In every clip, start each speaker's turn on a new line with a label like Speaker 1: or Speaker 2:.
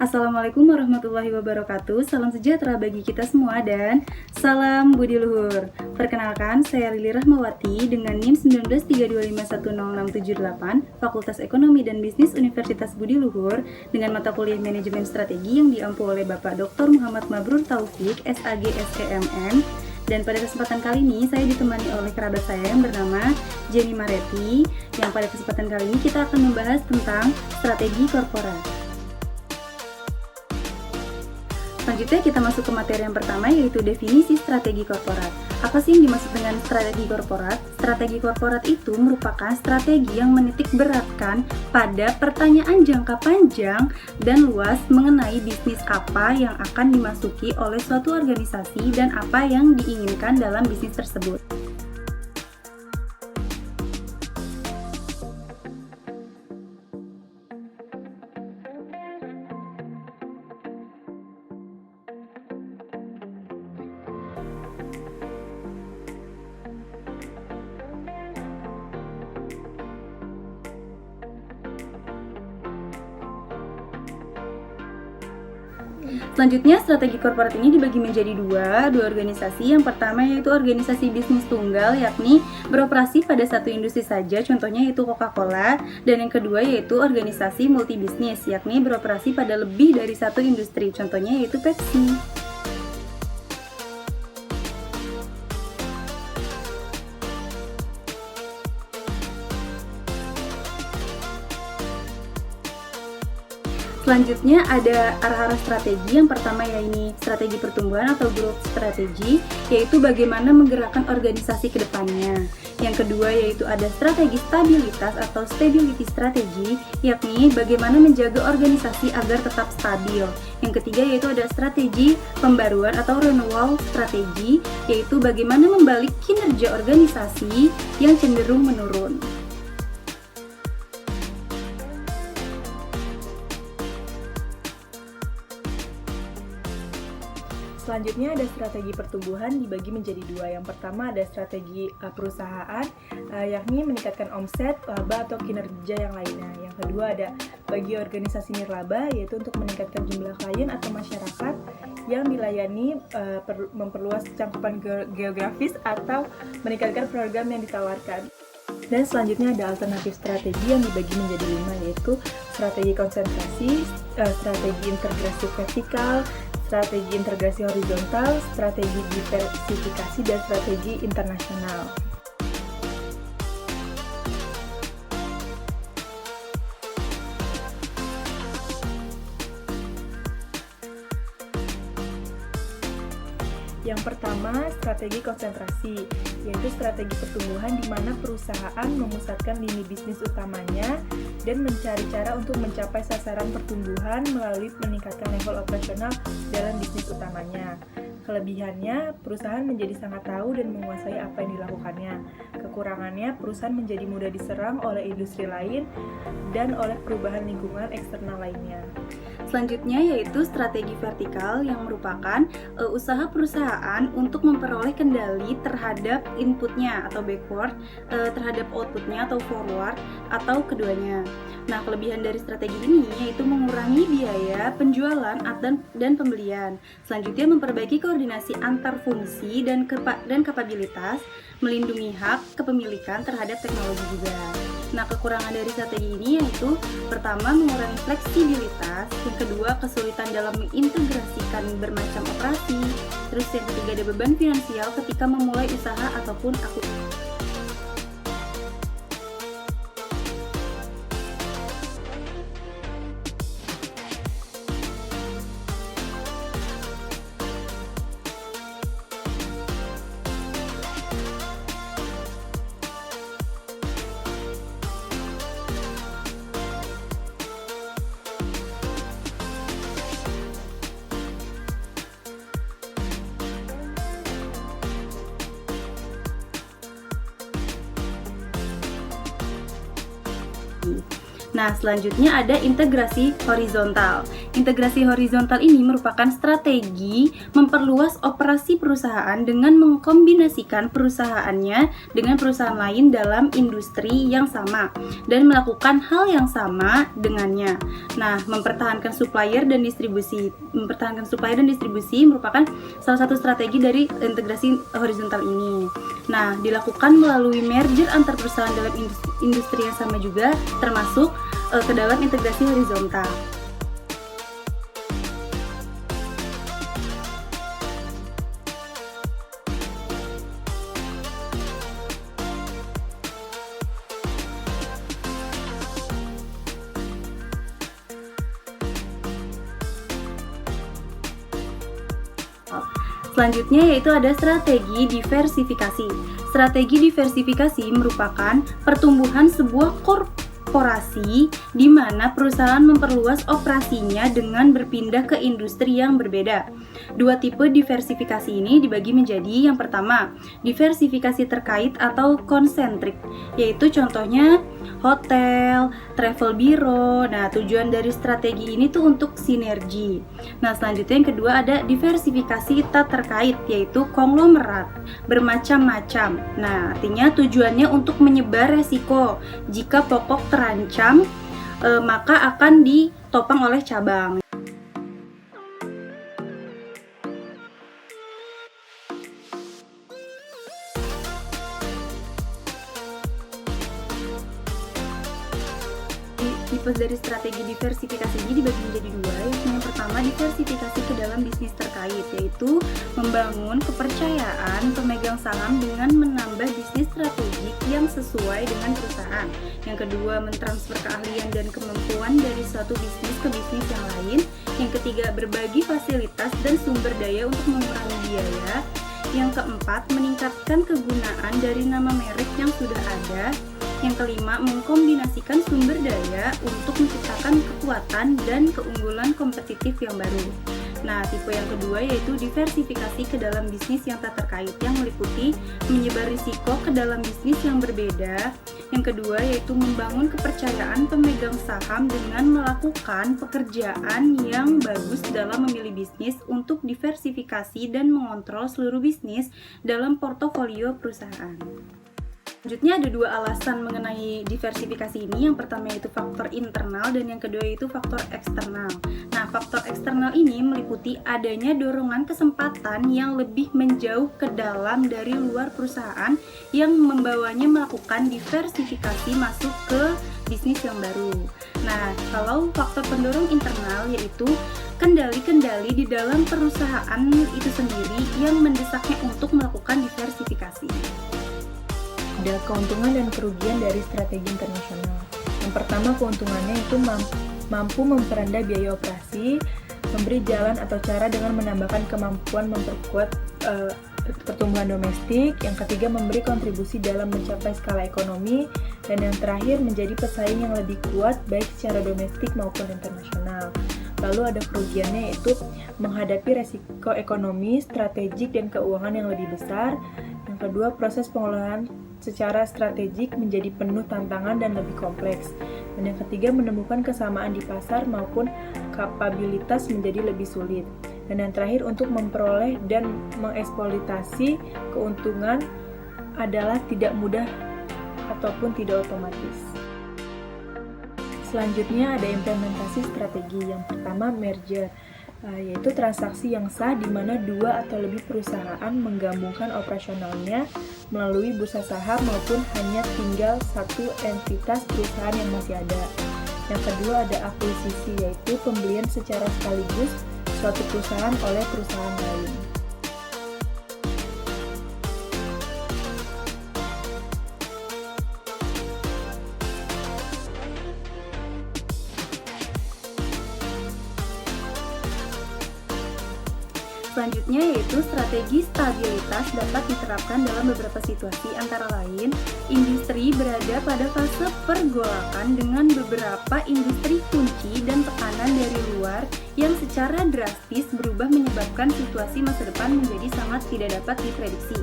Speaker 1: Assalamualaikum warahmatullahi wabarakatuh. Salam sejahtera bagi kita semua dan salam budi luhur. Perkenalkan, saya Lili Rahmawati dengan NIM 1932510678, Fakultas Ekonomi dan Bisnis Universitas Budi Luhur dengan mata kuliah Manajemen Strategi yang diampu oleh Bapak Dr. Muhammad Mabrur Taufik, SAG SEMM. Dan pada kesempatan kali ini saya ditemani oleh kerabat saya yang bernama Jenny Mareti, yang pada kesempatan kali ini kita akan membahas tentang strategi korporat. Selanjutnya kita masuk ke materi yang pertama, yaitu definisi strategi korporat. Apa sih yang dimaksud dengan strategi korporat? Strategi korporat itu merupakan strategi yang menitik beratkan pada pertanyaan jangka panjang dan luas mengenai bisnis apa yang akan dimasuki oleh suatu organisasi dan apa yang diinginkan dalam bisnis tersebut. Selanjutnya, strategi korporat ini dibagi menjadi dua organisasi. Yang pertama yaitu organisasi bisnis tunggal, yakni beroperasi pada satu industri saja, contohnya yaitu Coca-Cola. Dan yang kedua yaitu organisasi multibisnis, yakni beroperasi pada lebih dari satu industri, contohnya yaitu Pepsi. Selanjutnya ada arah-arah strategi. Yang pertama yaitu strategi pertumbuhan atau growth strategy, yaitu bagaimana menggerakkan organisasi ke depannya. Yang kedua yaitu ada strategi stabilitas atau stability strategy, yakni bagaimana menjaga organisasi agar tetap stabil. Yang ketiga yaitu ada strategi pembaruan atau renewal strategy, yaitu bagaimana membalik kinerja organisasi yang cenderung menurun.
Speaker 2: Selanjutnya ada strategi pertumbuhan dibagi menjadi dua. Yang pertama ada strategi perusahaan, yakni meningkatkan omset, laba atau kinerja yang lainnya. Yang kedua ada bagi organisasi nirlaba, yaitu untuk meningkatkan jumlah klien atau masyarakat yang dilayani, memperluas cakupan geografis atau meningkatkan program yang ditawarkan. Dan selanjutnya ada alternatif strategi yang dibagi menjadi 5, yaitu strategi konsentrasi, strategi integrasi vertikal, strategi integrasi horizontal, strategi diversifikasi, dan strategi internasional. Yang pertama, strategi konsentrasi, yaitu strategi pertumbuhan di mana perusahaan memusatkan lini bisnis utamanya dan mencari cara untuk mencapai sasaran pertumbuhan melalui meningkatkan level operasional dalam bisnis utamanya. Kelebihannya, perusahaan menjadi sangat tahu dan menguasai apa yang dilakukannya. Kekurangannya, perusahaan menjadi mudah diserang oleh industri lain dan oleh perubahan lingkungan eksternal lainnya.
Speaker 1: Selanjutnya yaitu strategi vertikal, yang merupakan usaha perusahaan untuk memperoleh kendali terhadap inputnya atau backward, terhadap outputnya atau forward, atau keduanya. Nah, kelebihan dari strategi ini yaitu mengurangi biaya penjualan dan pembelian. Selanjutnya memperbaiki koordinasi antar fungsi dan kapabilitas, melindungi hak kepemilikan terhadap teknologi juga. Nah, kekurangan dari strategi ini yaitu pertama mengurangi fleksibilitas, yang kedua kesulitan dalam mengintegrasikan bermacam operasi, terus yang ketiga ada beban finansial ketika memulai usaha ataupun akuisisi. Nah, selanjutnya ada integrasi horizontal, Integrasi horizontal ini merupakan strategi memperluas operasi perusahaan dengan mengkombinasikan perusahaannya dengan perusahaan lain dalam industri yang sama dan melakukan hal yang sama dengannya. Nah, mempertahankan supplier dan distribusi merupakan salah satu strategi dari integrasi horizontal ini. Nah, dilakukan melalui merger antar perusahaan dalam industri yang sama juga termasuk ke dalam integrasi horizontal. Selanjutnya yaitu ada strategi diversifikasi. Strategi diversifikasi merupakan pertumbuhan sebuah korporasi di mana perusahaan memperluas operasinya dengan berpindah ke industri yang berbeda. Dua tipe diversifikasi ini dibagi menjadi yang pertama, diversifikasi terkait atau konsentrik, yaitu contohnya hotel, travel bureau. Nah, tujuan dari strategi ini tuh untuk sinergi. Nah, selanjutnya yang kedua ada diversifikasi tak terkait, yaitu konglomerat bermacam-macam. Nah, artinya tujuannya untuk menyebar resiko. Jika pokok terancam, maka akan ditopang oleh cabang. Tipe dari strategi diversifikasi ini dibagi menjadi dua. Yang pertama, diversifikasi ke dalam bisnis terkait, yaitu membangun kepercayaan pemegang saham dengan menambah bisnis strategik yang sesuai dengan perusahaan. Yang kedua, mentransfer keahlian dan kemampuan dari suatu bisnis ke bisnis yang lain. Yang ketiga, berbagi fasilitas dan sumber daya untuk mengurangi biaya. Yang keempat, meningkatkan kegunaan dari nama merek yang sudah ada. Yang kelima, mengkombinasikan sumber daya untuk menciptakan kekuatan dan keunggulan kompetitif yang baru. Nah, tipe yang kedua yaitu diversifikasi ke dalam bisnis yang tak terkait, yang meliputi menyebar risiko ke dalam bisnis yang berbeda. Yang kedua yaitu membangun kepercayaan pemegang saham dengan melakukan pekerjaan yang bagus dalam memilih bisnis untuk diversifikasi dan mengontrol seluruh bisnis dalam portofolio perusahaan. Selanjutnya ada dua alasan mengenai diversifikasi ini. Yang pertama yaitu faktor internal dan yang kedua yaitu faktor eksternal. Nah, faktor eksternal ini meliputi adanya dorongan kesempatan yang lebih menjauh ke dalam dari luar perusahaan yang membawanya melakukan diversifikasi masuk ke bisnis yang baru. Nah, kalau faktor pendorong internal yaitu kendali-kendali di dalam perusahaan itu sendiri yang mendesaknya untuk melakukan diversifikasi.
Speaker 2: Ada keuntungan dan kerugian dari strategi internasional. Yang pertama, keuntungannya itu mampu memperanda biaya operasi, memberi jalan atau cara dengan menambahkan kemampuan memperkuat pertumbuhan domestik. Yang ketiga, memberi kontribusi dalam mencapai skala ekonomi. Dan yang terakhir, menjadi pesaing yang lebih kuat baik secara domestik maupun internasional. Lalu ada kerugiannya yaitu menghadapi resiko ekonomi, strategik, dan keuangan yang lebih besar. Yang kedua, proses pengelolaan secara strategik menjadi penuh tantangan dan lebih kompleks. Dan yang ketiga, menemukan kesamaan di pasar maupun kapabilitas menjadi lebih sulit. Dan yang terakhir, untuk memperoleh dan mengeksploitasi keuntungan adalah tidak mudah ataupun tidak otomatis. Selanjutnya ada implementasi strategi. Yang pertama, merger, yaitu transaksi yang sah di mana dua atau lebih perusahaan menggabungkan operasionalnya melalui bursa saham maupun hanya tinggal satu entitas perusahaan yang masih ada. Yang kedua ada akuisisi, yaitu pembelian secara sekaligus suatu perusahaan oleh perusahaan lain.
Speaker 1: Selanjutnya yaitu strategi stabilitas dapat diterapkan dalam beberapa situasi, antara lain industri berada pada fase pergolakan dengan beberapa industri kunci dan tekanan dari luar yang secara drastis berubah menyebabkan situasi masa depan menjadi sangat tidak dapat diprediksi.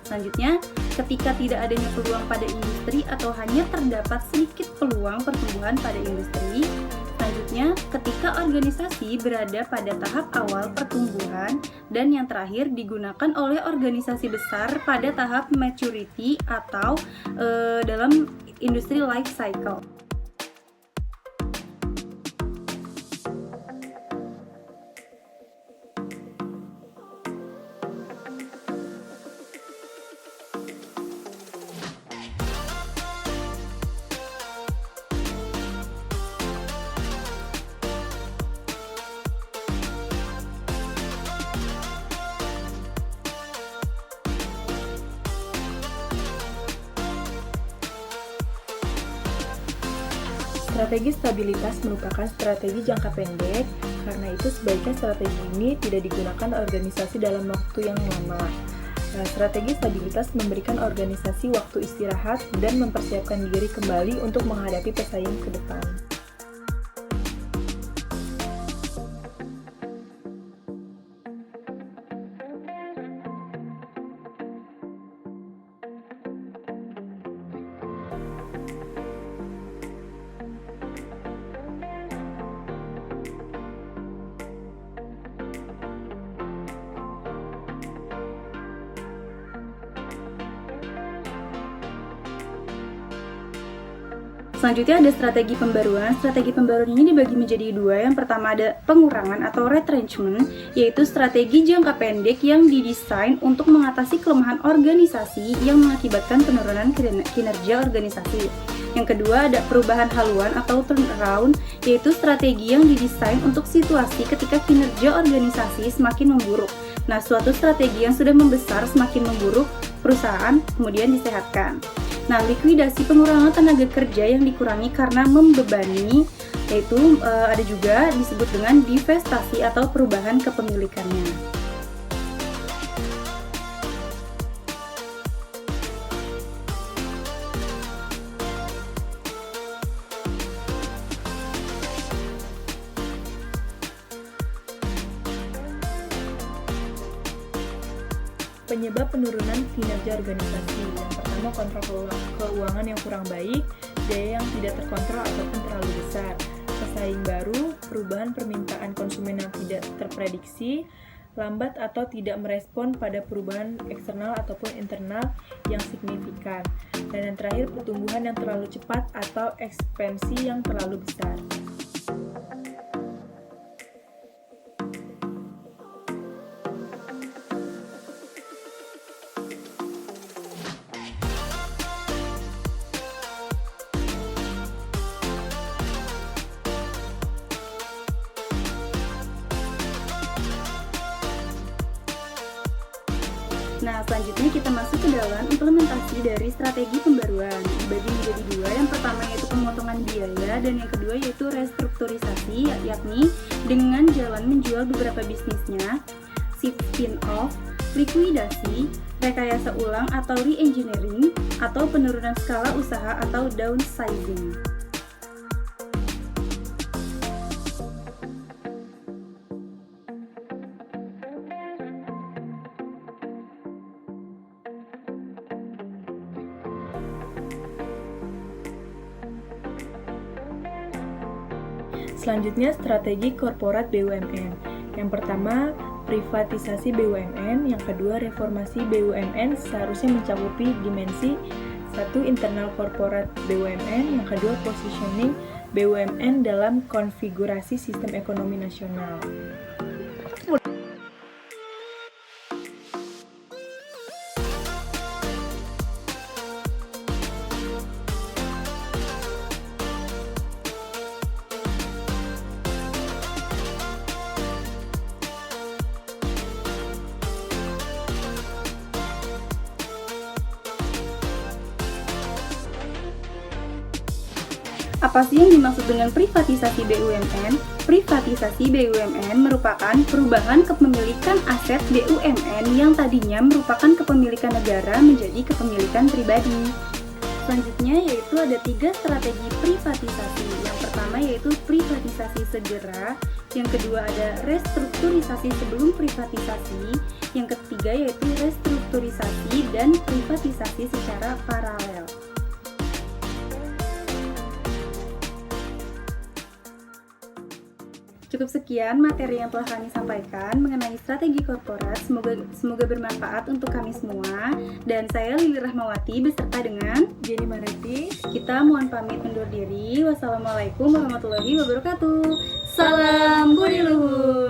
Speaker 1: Selanjutnya, ketika tidak adanya peluang pada industri atau hanya terdapat sedikit peluang pertumbuhan pada industri. Selanjutnya Selanjutnya, ketika organisasi berada pada tahap awal pertumbuhan, dan yang terakhir digunakan oleh organisasi besar pada tahap maturity atau dalam industri life cycle.
Speaker 2: Strategi stabilitas merupakan strategi jangka pendek, karena itu sebaiknya strategi ini tidak digunakan organisasi dalam waktu yang lama. Strategi stabilitas memberikan organisasi waktu istirahat dan mempersiapkan diri kembali untuk menghadapi pesaing ke depan.
Speaker 1: Selanjutnya ada strategi pembaruan. Strategi pembaruan ini dibagi menjadi dua. Yang pertama ada pengurangan atau retrenchment, yaitu strategi jangka pendek yang didesain untuk mengatasi kelemahan organisasi yang mengakibatkan penurunan kinerja organisasi. Yang kedua ada perubahan haluan atau turnaround, yaitu strategi yang didesain untuk situasi ketika kinerja organisasi semakin memburuk. Nah, suatu strategi yang sudah membesar semakin memburuk, perusahaan kemudian disehatkan. Nah, likuidasi pengurangan tenaga kerja yang dikurangi karena membebani, yaitu ada juga disebut dengan divestasi atau perubahan kepemilikannya.
Speaker 2: Penyebab penurunan kinerja organisasi. Yang pertama, kontrol keuangan yang kurang baik, biaya yang tidak terkontrol ataupun terlalu besar, pesaing baru, perubahan permintaan konsumen yang tidak terprediksi, lambat atau tidak merespon pada perubahan eksternal ataupun internal yang signifikan, dan yang terakhir, pertumbuhan yang terlalu cepat atau ekspansi yang terlalu besar.
Speaker 1: Nah, selanjutnya kita masuk ke dalam implementasi dari strategi pembaruan. Dibagi menjadi dua, yang pertama yaitu pemotongan biaya, dan yang kedua yaitu restrukturisasi, yakni dengan jalan menjual beberapa bisnisnya, spin-off, likuidasi, rekayasa ulang atau re-engineering, atau penurunan skala usaha atau downsizing.
Speaker 2: Selanjutnya, strategi korporat BUMN. Yang pertama, privatisasi BUMN. Yang kedua, reformasi BUMN seharusnya mencakupi dimensi satu, internal korporat BUMN. Yang kedua, positioning BUMN dalam konfigurasi sistem ekonomi nasional.
Speaker 1: Apa sih yang dimaksud dengan privatisasi BUMN? Privatisasi BUMN merupakan perubahan kepemilikan aset BUMN yang tadinya merupakan kepemilikan negara menjadi kepemilikan pribadi. Selanjutnya yaitu ada 3 strategi privatisasi. Yang pertama yaitu privatisasi segera, yang kedua ada restrukturisasi sebelum privatisasi, yang ketiga yaitu restrukturisasi dan privatisasi secara paralel. Cukup sekian materi yang telah kami sampaikan mengenai strategi korporat. Semoga bermanfaat untuk kami semua. Dan saya Lili Rahmawati beserta dengan
Speaker 2: Jenny Mareti.
Speaker 1: Kita mohon pamit undur diri. Wassalamualaikum warahmatullahi wabarakatuh. Salam Budi Luhur.